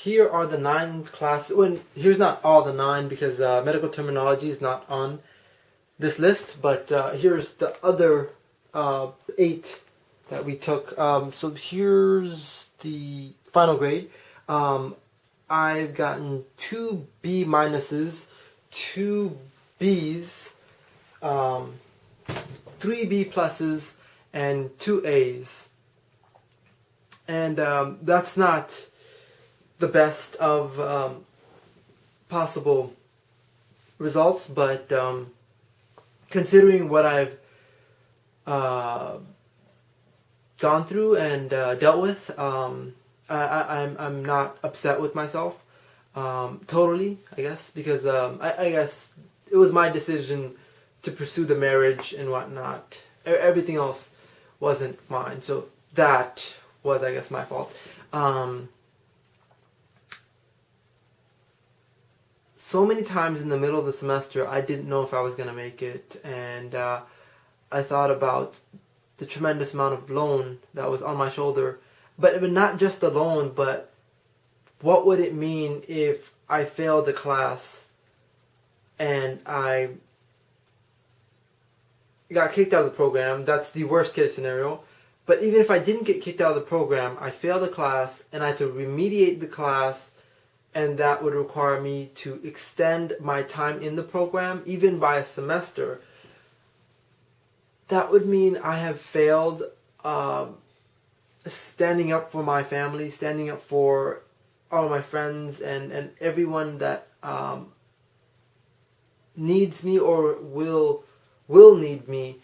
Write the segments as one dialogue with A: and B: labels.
A: here are the 9 classes. Well, here's not all the 9 because medical terminology is not on this list, but here's the other 8 that we took. So here's the final grade. I've gotten 2 B minuses, 2 B's, 3 B pluses, and 2 A's. And that's not the best of possible results, but considering what I've gone through and dealt with, I'm not upset with myself totally, I guess, because I guess it was my decision to pursue the marriage and whatnot. Everything else wasn't mine, so that was, I guess, my fault. So many times in the middle of the semester, I didn't know if I was going to make it, and I thought about the tremendous amount of loan that was on my shoulder, but not just the loan, but what would it mean if I failed the class and I got kicked out of the program? That's the worst case scenario. But even if I didn't get kicked out of the program, I failed the class and I had to remediate the class, and that would require me to extend my time in the program, even by a semester. That would mean I have failed standing up for my family, standing up for all my friends and everyone that needs me or will need me,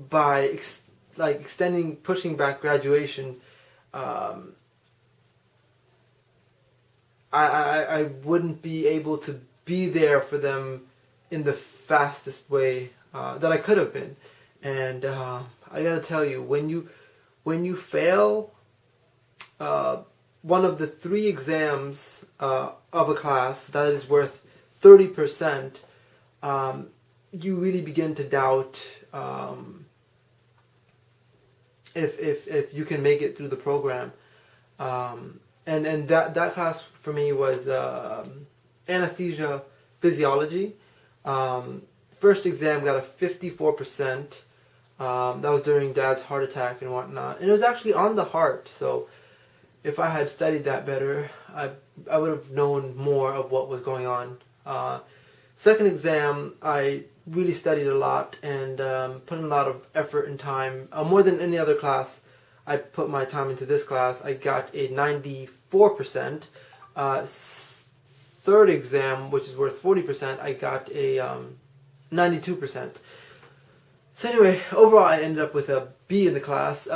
A: by extending, pushing back graduation. I wouldn't be able to be there for them in the fastest way that I could have been. And I gotta tell you, when you fail one of the 3 exams of a class that is worth 30%, you really begin to doubt if you can make it through the program. And that class for me was anesthesia physiology. First exam got a 54%. That was during Dad's heart attack and whatnot. And it was actually on the heart, so if I had studied that better, I would have known more of what was going on. Second exam, I really studied a lot and put in a lot of effort and time, more than any other class. I put my time into this class. I got a 94%. Third exam, which is worth 40%, I got a 92%. So anyway, overall I ended up with a B in the class.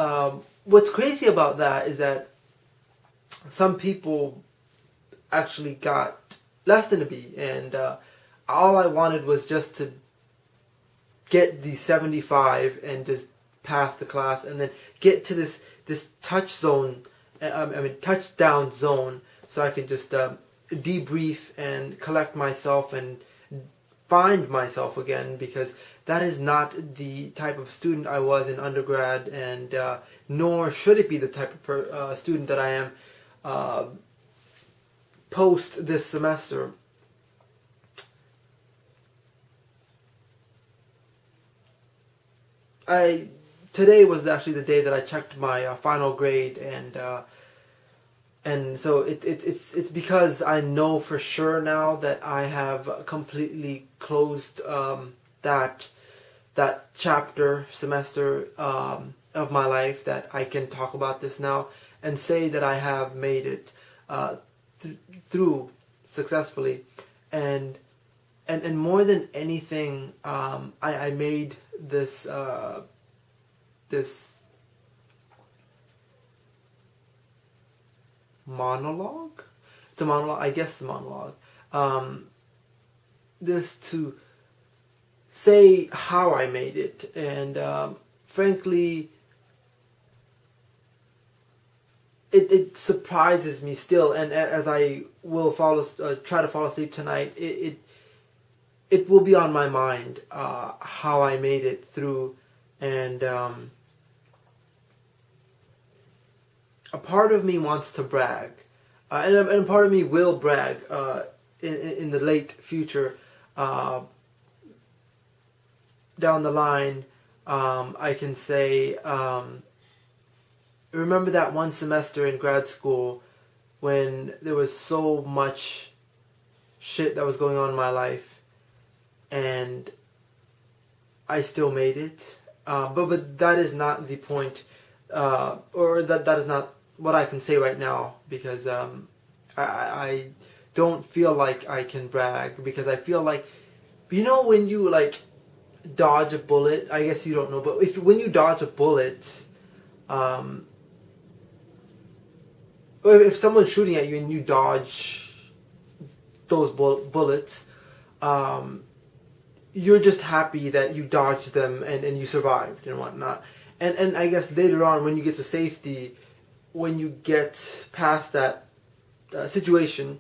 A: What's crazy about that is that some people actually got less than a B, and all I wanted was just to get the 75 and just pass the class, and then get to this touchdown zone, so I could just debrief and collect myself and find myself again, because that is not the type of student I was in undergrad, and nor should it be the type of student that I am post this semester. Today was actually the day that I checked my final grade, and so it's because I know for sure now that I have completely closed that chapter semester of my life, that I can talk about this now and say that I have made it through successfully, and more than anything, I made this monologue. It's a monologue. I guess it's a monologue. This to say how I made it, and frankly, it surprises me still. And as I will try to fall asleep tonight, it will be on my mind how I made it through, and a part of me wants to brag, and a part of me will brag in the late future. Down the line, I can say, remember that one semester in grad school when there was so much shit that was going on in my life, and I still made it. But that is not the point, or that is not what I can say right now, because I don't feel like I can brag, because I feel like, when you like dodge a bullet, I guess you don't know, but when you dodge a bullet, or if someone's shooting at you and you dodge those bullets, you're just happy that you dodged them and you survived and whatnot. And I guess later on, when you get to safety, when you get past that situation,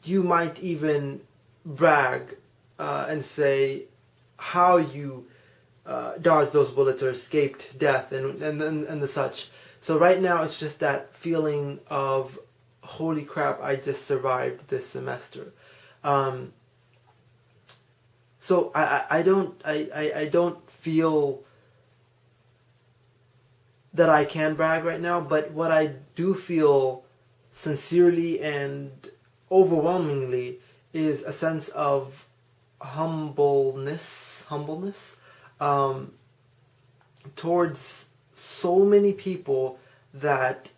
A: you might even brag and say how you dodged those bullets or escaped death and the such. So right now it's just that feeling of, holy crap, I just survived this semester. So I don't feel that I can brag right now, but what I do feel sincerely and overwhelmingly is a sense of humbleness towards so many people that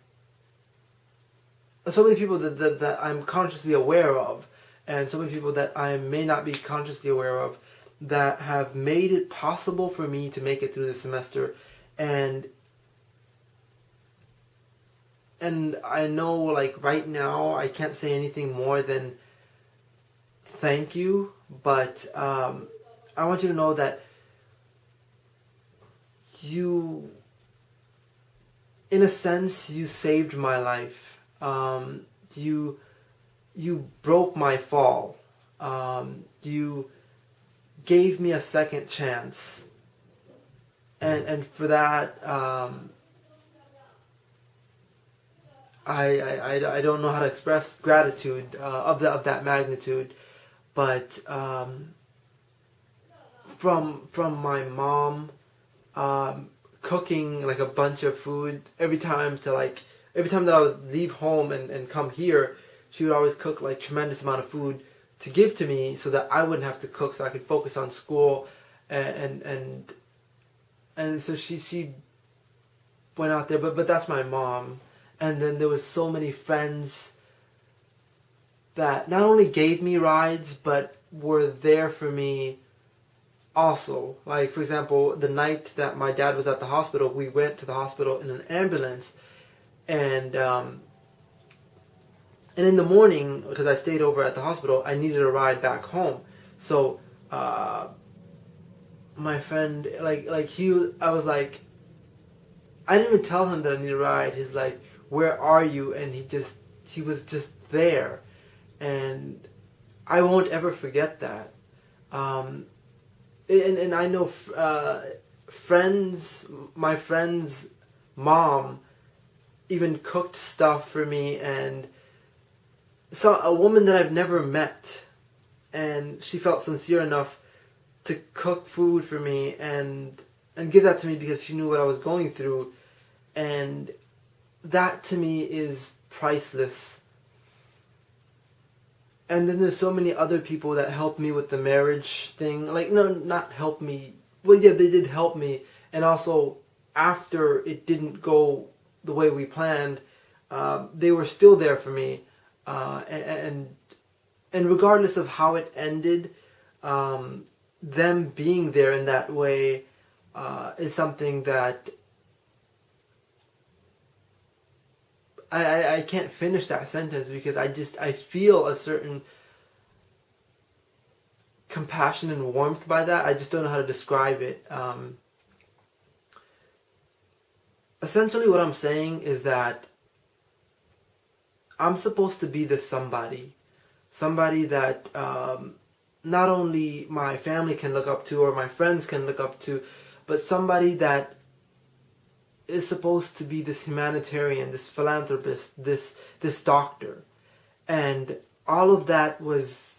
A: I'm consciously aware of, and so many people that I may not be consciously aware of, that have made it possible for me to make it through the semester. And I know, like, right now I can't say anything more than thank you, but I want you to know that you, in a sense, you saved my life. You broke my fall. You gave me a second chance, and for that, I don't know how to express gratitude of that magnitude, but from my mom cooking like a bunch of food every time that I would leave home and come here, she would always cook like tremendous amount of food to give to me so that I wouldn't have to cook, so I could focus on school, and so she went out there, but that's my mom. And then there was so many friends that not only gave me rides, but were there for me also. Like, for example, the night that my dad was at the hospital, we went to the hospital in an ambulance, and in the morning, because I stayed over at the hospital, I needed a ride back home. So my friend, I was like, I didn't even tell him that I needed a ride. He's like, where are you? And he was just there. And I won't ever forget that. And I know my friend's mom even cooked stuff for me, and so a woman that I've never met, and she felt sincere enough to cook food for me and give that to me because she knew what I was going through, and that to me is priceless. And then there's so many other people that helped me with the marriage thing. Like, no, not help me. Well, yeah, they did help me. And also, after it didn't go the way we planned, they were still there for me. And regardless of how it ended, them being there in that way is something that I can't finish that sentence, because I feel a certain compassion and warmth by that. I just don't know how to describe it. Essentially what I'm saying is that I'm supposed to be this somebody that not only my family can look up to or my friends can look up to, but somebody that is supposed to be this humanitarian, this philanthropist, this doctor, and all of that was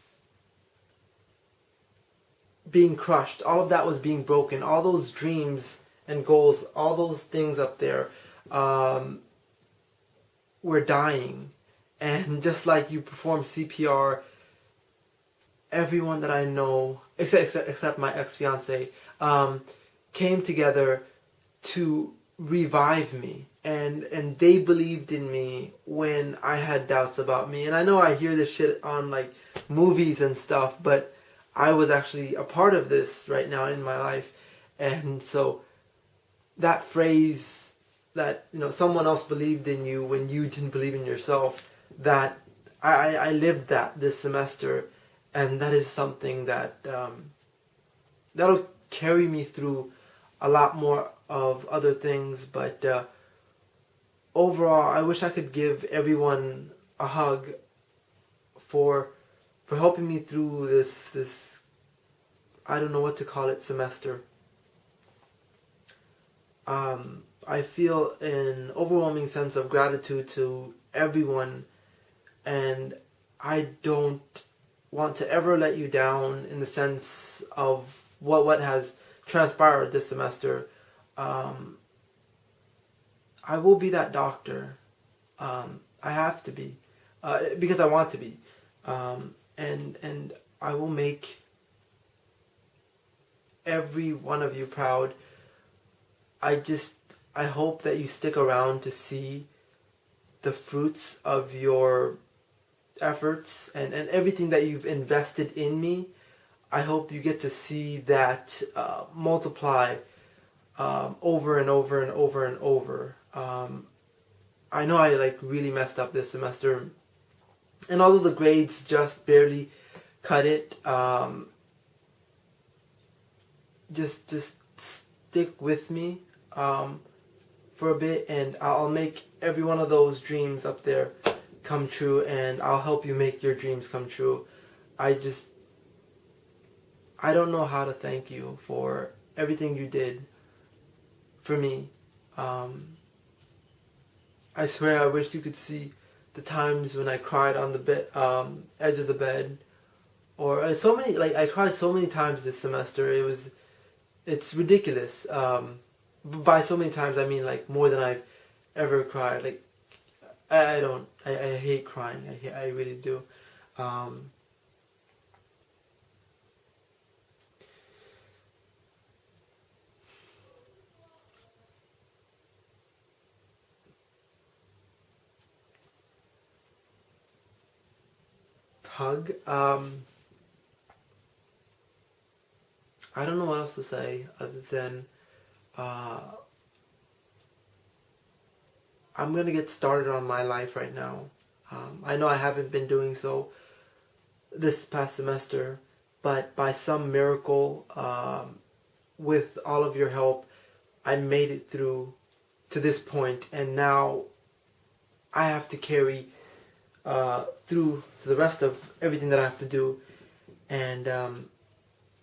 A: being crushed. All of that was being broken. All those dreams and goals, all those things up there, were dying. And just like you perform CPR, everyone that I know, except my ex-fiance, came together to revive me. And they believed in me when I had doubts about me. And I know I hear this shit on like movies and stuff, but I was actually a part of this right now in my life. And so that phrase that, someone else believed in you when you didn't believe in yourself, that I lived that this semester, and that is something that that'll carry me through a lot more of other things. But overall, I wish I could give everyone a hug for helping me through this I don't know what to call it, semester. I feel an overwhelming sense of gratitude to everyone, and I don't want to ever let you down in the sense of what has transpired this semester. I will be that doctor. I have to be, because I want to be, and I will make every one of you proud. I hope that you stick around to see the fruits of your efforts and everything that you've invested in me. I hope you get to see that multiply over and over and over and over. I know I really messed up this semester, and although the grades just barely cut it, just stick with me for a bit, and I'll make every one of those dreams up there come true, and I'll help you make your dreams come true. I don't know how to thank you for everything you did for me. I swear I wish you could see the times when I cried on the bed, edge of the bed, or so many, I cried so many times this semester. It's ridiculous. By so many times, I mean more than I've ever cried. I hate crying. I really do. Hug. I don't know what else to say other than I'm gonna get started on my life right now. I know I haven't been doing so this past semester, but by some miracle, with all of your help, I made it through to this point, and now I have to carry through to the rest of everything that I have to do. And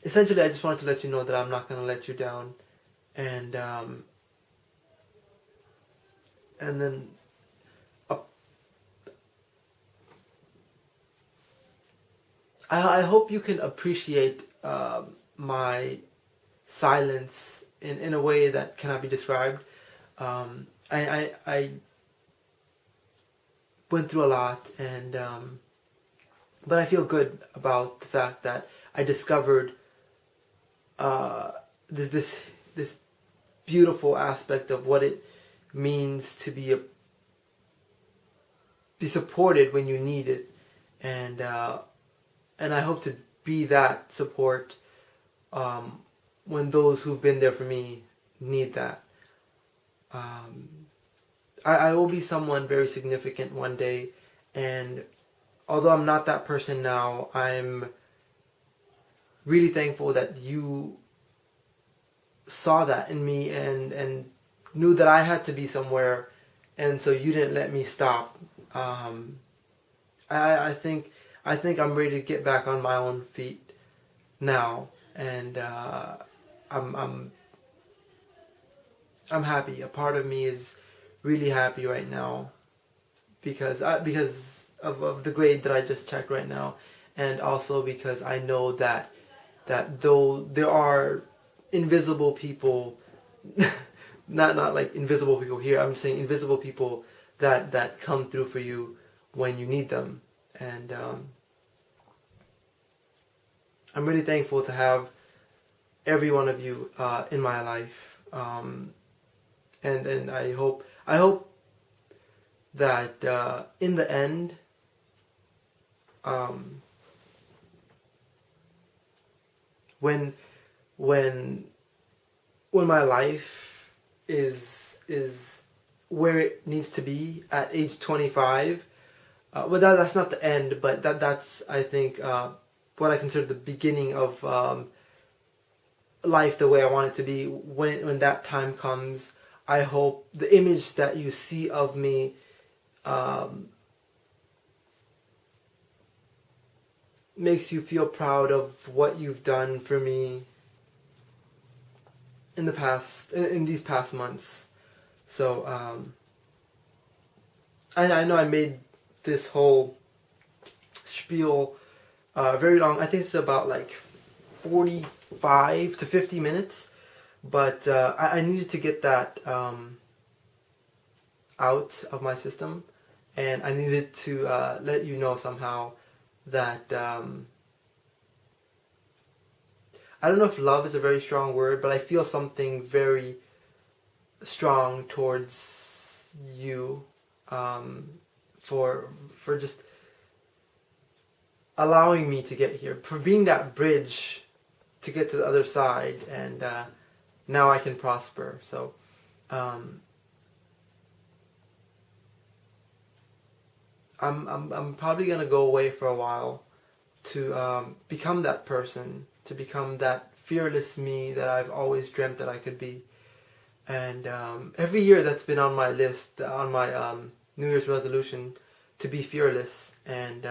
A: essentially, I just wanted to let you know that I'm not going to let you down. And then I hope you can appreciate my silence in a way that cannot be described. I went through a lot, and but I feel good about the fact that I discovered this beautiful aspect of what it means to be supported when you need it, and I hope to be that support when those who've been there for me need that. I will be someone very significant one day, and although I'm not that person now, I'm really thankful that you saw that in me and knew that I had to be somewhere, and so you didn't let me stop. I think I'm ready to get back on my own feet now, and I'm I'm happy. A part of me is really happy right now because of the grade that I just checked right now, and also because I know that though there are invisible people, not like invisible people here. I'm just saying invisible people that come through for you when you need them, and I'm really thankful to have every one of you in my life, and I hope that in the end, um, when when when my life is where it needs to be at age 25. But that's not the end, but that's I think what I consider the beginning of life the way I want it to be. When that time comes, I hope the image that you see of me um, makes you feel proud of what you've done for me in these past months. So I know I made this whole spiel very long. I think it's about like 45 to 50 minutes, but I needed to get that out of my system, and I needed to let you know somehow that I don't know if love is a very strong word, but I feel something very strong towards you for just allowing me to get here, for being that bridge to get to the other side, and now I can prosper. So um, I'm probably gonna go away for a while to become that person, to become that fearless me that I've always dreamt that I could be. And every year that's been on my list, on my New Year's resolution, to be fearless. And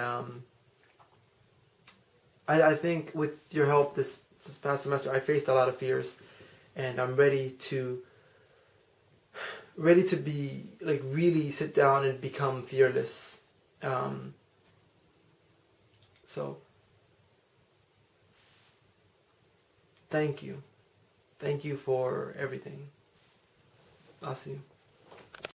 A: I think with your help this past semester, I faced a lot of fears, and I'm ready to be like really sit down and become fearless. So thank you for everything. I'll see you.